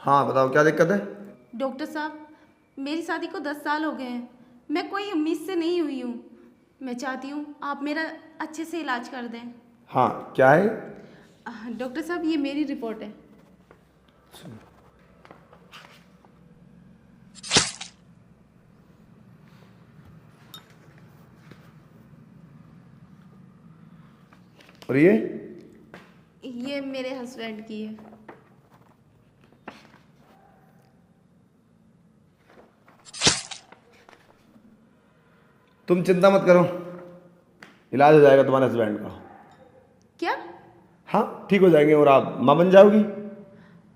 हाँ बताओ क्या दिक्कत है। डॉक्टर साहब, मेरी शादी को 10 साल हो गए हैं। मैं कोई उम्मीद से नहीं हुई हूँ। मैं चाहती हूँ आप मेरा अच्छे से इलाज कर दें। हाँ क्या है। डॉक्टर साहब, ये मेरी रिपोर्ट है। और ये मेरे हस्बैंड की है। तुम चिंता मत करो, इलाज हो जाएगा तुम्हारे हस्बैंड का। क्या? हाँ ठीक हो जाएंगे और आप माँ बन जाओगी।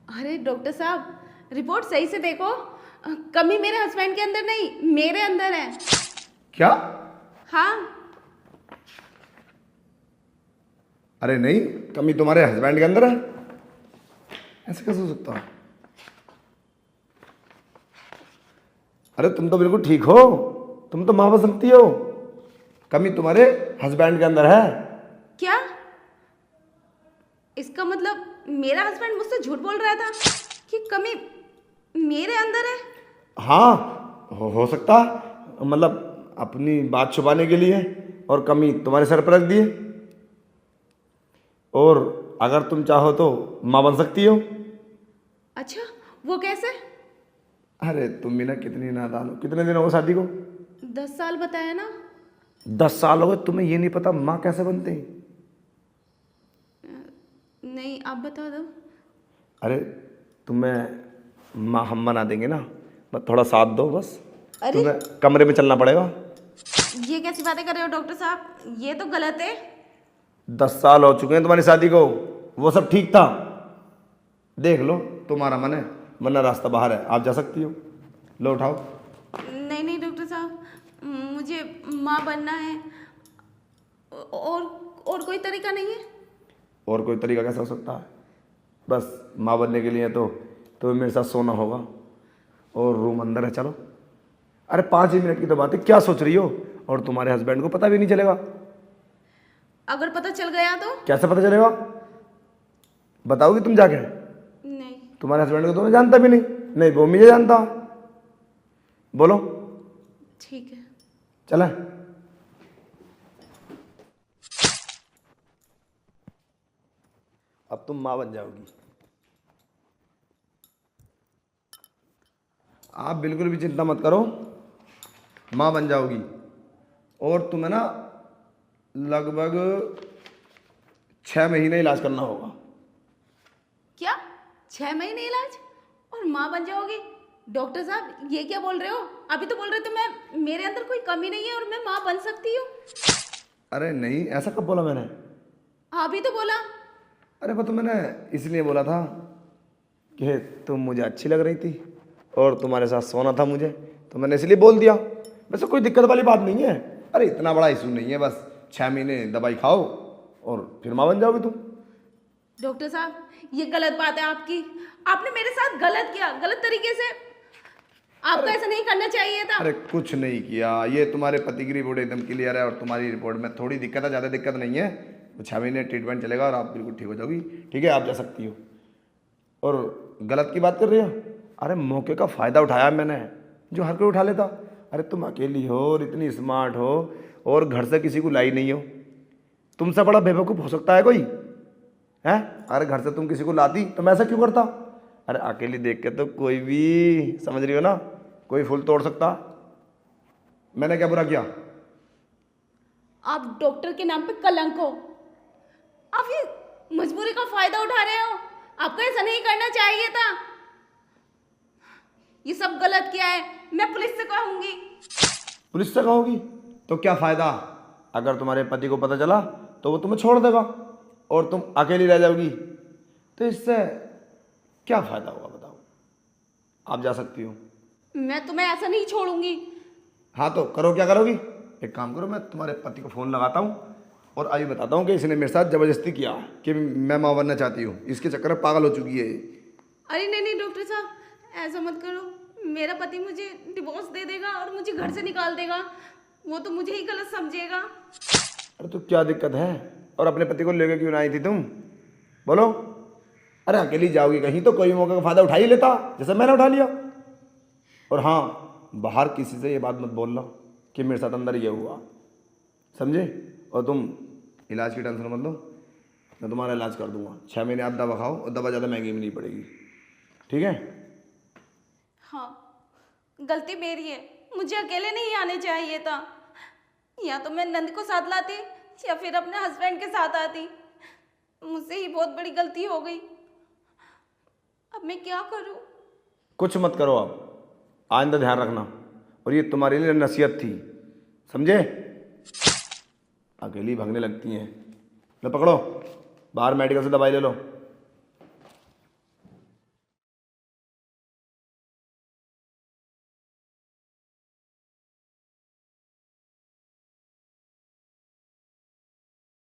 अरे डॉक्टर साहब, रिपोर्ट सही से देखो। कमी मेरे हस्बैंड के अंदर नहीं, मेरे अंदर है। क्या? हाँ। अरे नहीं, कमी तुम्हारे हस्बैंड के अंदर है, ऐसे कैसे हो सकता है। अरे तुम तो बिल्कुल ठीक हो, तुम तो माँ बन सकती हो। कमी तुम्हारे हस्बैंड के अंदर है। क्या? इसका मतलब मेरा हस्बैंड मुझसे झूठ बोल रहा था कि कमी मेरे अंदर है। हाँ हो सकता है, मतलब अपनी बात छुपाने के लिए, और कमी तुम्हारे सर पर रख दी है। और अगर तुम चाहो तो माँ बन सकती हो। अच्छा, वो कैसे? अरे तुम भी ना कितनी नादान हो। कितने दिन हो गए शादी को? 10 साल बताया ना। 10 साल हो गए, तुम्हें ये नहीं पता माँ कैसे बनते हैं? नहीं, आप बता दो। अरे तुम्हें माँ हम बना देंगे ना, बस थोड़ा साथ दो बस। अरे, तुम्हें कमरे में चलना पड़ेगा। ये कैसी बातें कर रहे हो डॉक्टर साहब? ये तो गलत है। 10 साल हो चुके हैं तुम्हारी शादी को, वो सब ठीक था। देख लो तुम्हारा मन है, वरना रास्ता बाहर है, आप जा सकती हो। लो उठाओ। नहीं नहीं डॉक्टर साहब, मुझे माँ बनना है। और और कोई तरीका नहीं है? और कोई तरीका कैसा हो सकता है? बस माँ बनने के लिए तो तुम्हें मेरे साथ सोना होगा, और रूम अंदर है, चलो। अरे 5 ही मिनट की तो बात है, क्या सोच रही हो? और तुम्हारे हस्बैंड को पता भी नहीं चलेगा। अगर पता चल गया तो? कैसे पता चलेगा? बताओगी तुम जाके? नहीं। तुम्हारे हस्बैंड को तो मैं जानता भी नहीं, नहीं वो मुझे जानता। बोलो। ठीक है। चले। अब तुम माँ बन जाओगी। आप बिल्कुल भी चिंता मत करो, माँ बन जाओगी। और तुम्हें ना लगभग 6 महीने इलाज करना होगा। क्या? 6 महीने इलाज और माँ बन जाओगी? डॉक्टर साहब, ये क्या बोल रहे हो? अभी तो बोल रहे थे मैं मेरे अंदर कोई कमी नहीं है और मैं माँ बन सकती हूँ। अरे नहीं, ऐसा कब बोला मैंने? अभी तो बोला। अरे वो तो मैंने इसलिए बोला था कि तुम मुझे अच्छी लग रही थी और तुम्हारे साथ सोना था मुझे, तो मैंने इसलिए बोल दिया। वैसे कोई दिक्कत वाली बात नहीं है। अरे इतना बड़ा इशू नहीं है, बस 6 महीने दवाई खाओ और फिर माँ बन जाओगी तुम। डॉक्टर साहब, ये गलत बात है आपकी। आपने मेरे साथ गलत किया, गलत तरीके से। आपको ऐसा नहीं करना चाहिए था। अरे कुछ नहीं किया, ये तुम्हारे पति की रिपोर्ट एकदम क्लियर है, और तुम्हारी रिपोर्ट में थोड़ी दिक्कत है, ज़्यादा दिक्कत नहीं है। तो 6 महीने ट्रीटमेंट चलेगा और आप बिल्कुल ठीक हो जाओगी। ठीक है, आप जा सकती हो। और गलत की बात कर रही हो? अरे मौके का फ़ायदा उठाया मैंने, जो हर कोई उठा लेता। अरे तुम अकेली हो और इतनी स्मार्ट हो, और घर से किसी को लाई नहीं हो। तुमसे बड़ा बेवकूफ़ हो सकता है कोई? है? अरे घर से तुम किसी को लाती तो मैं ऐसा क्यों करता? अरे अकेली देख के तो कोई भी, समझ रही हो ना, कोई फूल तोड़ सकता। मैंने क्या बुरा किया? आप डॉक्टर के नाम पे कलंक हो। आप ये मजबूरी का फायदा उठा रहे हो। आपको ऐसा नहीं करना चाहिए था। ये सब गलत किया है, मैं पुलिस से कहूंगी। पुलिस से कहोगी तो क्या फ़ायदा? अगर तुम्हारे पति को पता चला तो वो तुम्हें छोड़ देगा और तुम अकेली रह जाओगी, तो इससे क्या फ़ायदा होगा बताओ? आप जा सकती हो। मैं तुम्हें ऐसा नहीं छोड़ूंगी। हाँ तो करो, क्या करोगी? एक काम करो, मैं तुम्हारे पति को फ़ोन लगाता हूँ और अभी बताता हूँ कि इसने मेरे साथ ज़बरदस्ती किया कि मैं माँ बनना चाहती हूँ, इसके चक्कर में पागल हो चुकी है। अरे नहीं नहीं डॉक्टर साहब, ऐसा मत करो। मेरा पति मुझे डिवोर्स दे देगा और मुझे घर से निकाल देगा। वो तो मुझे ही गलत समझेगा। अरे तो क्या दिक्कत है? और अपने पति को लेकर क्यों ना आई थी तुम? बोलो। अरे अकेली जाओगी कहीं तो कोई मौके का फ़ायदा उठा ही लेता, जैसे मैंने उठा लिया। और हाँ, बाहर किसी से ये बात मत बोलना कि मेरे साथ अंदर ये हुआ, समझे? और तुम इलाज की टेंशन मत लो, मैं तुम्हारा इलाज कर दूंगा। 6 महीने आप दवा खाओ, और दवा ज़्यादा महंगी भी नहीं पड़ेगी, ठीक है? हाँ, गलती मेरी है, मुझे अकेले नहीं आने चाहिए था। या तो मैं नंद को साथ लाती या फिर अपने हस्बैंड के साथ आती। मुझसे ही बहुत बड़ी गलती हो गई। अब मैं क्या करूं? कुछ मत करो आप, आइंदा ध्यान रखना। और ये तुम्हारे लिए नसीहत थी, समझे? अकेली भागने लगती हैं। लो पकड़ो, बाहर मेडिकल से दवाई ले लो।